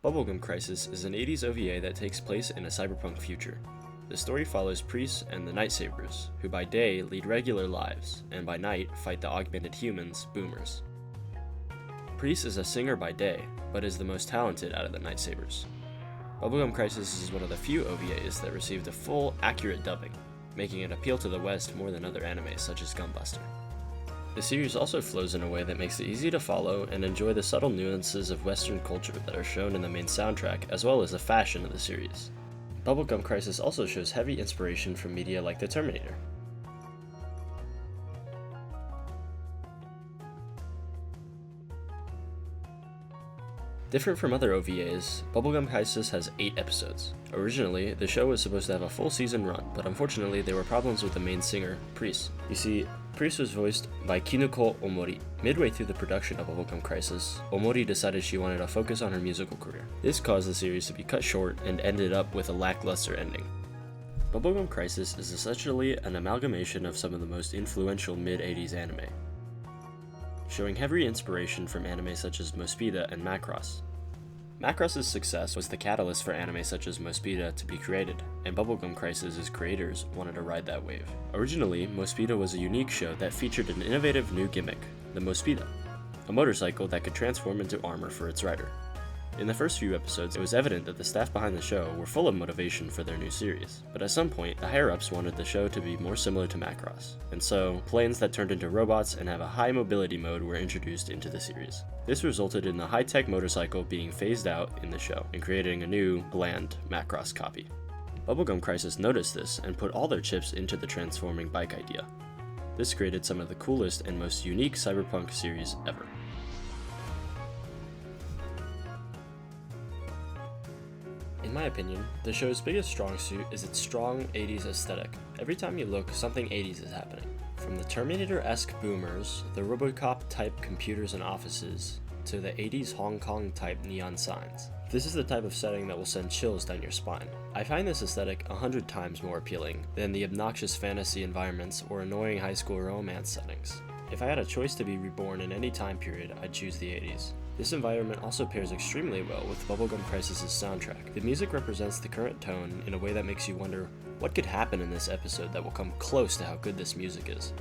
Bubblegum Crisis is an 80s OVA that takes place in a cyberpunk future. The story follows priests and the Night Sabers, who by day lead regular lives, and by night fight the augmented humans, boomers. Priest is a singer by day, but is the most talented out of the Night Sabers. Bubblegum Crisis is one of the few OVAs that received a full, accurate dubbing, making it appeal to the West more than other anime such as Gunbuster. The series also flows in a way that makes it easy to follow and enjoy the subtle nuances of Western culture that are shown in the main soundtrack as well as the fashion of the series. Bubblegum Crisis also shows heavy inspiration from media like The Terminator. Different from other OVAs, Bubblegum Crisis has 8 episodes. Originally, the show was supposed to have a full season run, but unfortunately there were problems with the main singer, Priest. You see, Priest was voiced by Kinuko Omori. Midway through the production of Bubblegum Crisis, Omori decided she wanted to focus on her musical career. This caused the series to be cut short and ended up with a lackluster ending. Bubblegum Crisis is essentially an amalgamation of some of the most influential mid-80s anime, showing heavy inspiration from anime such as Mospeada and Macross. Macross's success was the catalyst for anime such as Mospeada to be created, and Bubblegum Crisis' creators wanted to ride that wave. Originally, Mospeada was a unique show that featured an innovative new gimmick, the Mospeada, a motorcycle that could transform into armor for its rider. In the first few episodes, it was evident that the staff behind the show were full of motivation for their new series, but at some point, the higher-ups wanted the show to be more similar to Macross, and so, planes that turned into robots and have a high mobility mode were introduced into the series. This resulted in the high-tech motorcycle being phased out in the show, and creating a new, bland Macross copy. Bubblegum Crisis noticed this and put all their chips into the transforming bike idea. This created some of the coolest and most unique cyberpunk series ever. In my opinion, the show's biggest strong suit is its strong 80s aesthetic. Every time you look, something 80s is happening. From the Terminator-esque boomers, the Robocop-type computers and offices, to the 80s Hong Kong-type neon signs. This is the type of setting that will send chills down your spine. I find this aesthetic 100 times more appealing than the obnoxious fantasy environments or annoying high school romance settings. If I had a choice to be reborn in any time period, I'd choose the 80s. This environment also pairs extremely well with Bubblegum Crisis' soundtrack. The music represents the current tone in a way that makes you wonder what could happen in this episode that will come close to how good this music is.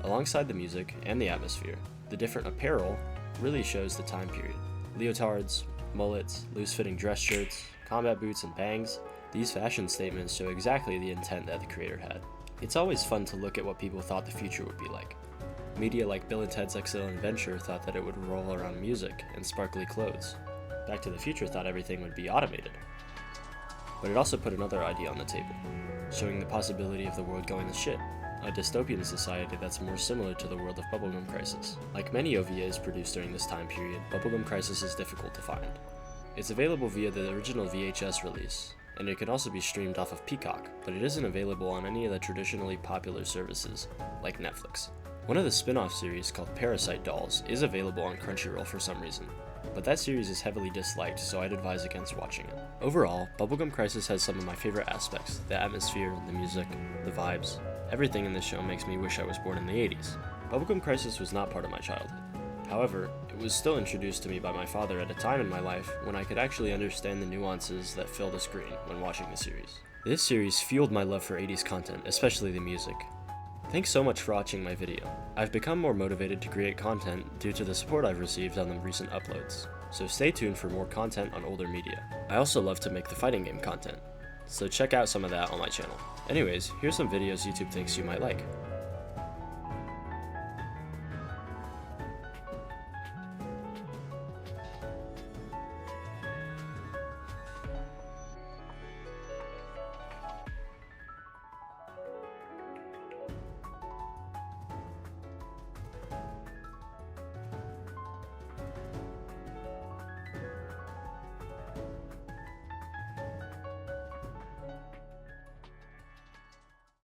Alongside the music and the atmosphere, the different apparel really shows the time period. Leotards, mullets, loose-fitting dress shirts, combat boots, and bangs, these fashion statements show exactly the intent that the creator had. It's always fun to look at what people thought the future would be like. Media like Bill and Ted's Excellent Adventure thought that it would roll around music and sparkly clothes. Back to the Future thought everything would be automated. But it also put another idea on the table, showing the possibility of the world going to shit. A dystopian society that's more similar to the world of Bubblegum Crisis. Like many OVAs produced during this time period, Bubblegum Crisis is difficult to find. It's available via the original VHS release, and it can also be streamed off of Peacock, but it isn't available on any of the traditionally popular services, like Netflix. One of the spin-off series called Parasite Dolls is available on Crunchyroll for some reason, but that series is heavily disliked, so I'd advise against watching it. Overall, Bubblegum Crisis has some of my favorite aspects: the atmosphere, the music, the vibes. Everything in this show makes me wish I was born in the 80s. Bubblegum Crisis was not part of my childhood. However, it was still introduced to me by my father at a time in my life when I could actually understand the nuances that fill the screen when watching the series. This series fueled my love for 80s content, especially the music. Thanks so much for watching my video. I've become more motivated to create content due to the support I've received on the recent uploads, so stay tuned for more content on older media. I also love to make the fighting game content, so check out some of that on my channel. Anyways, here's some videos YouTube thinks you might like.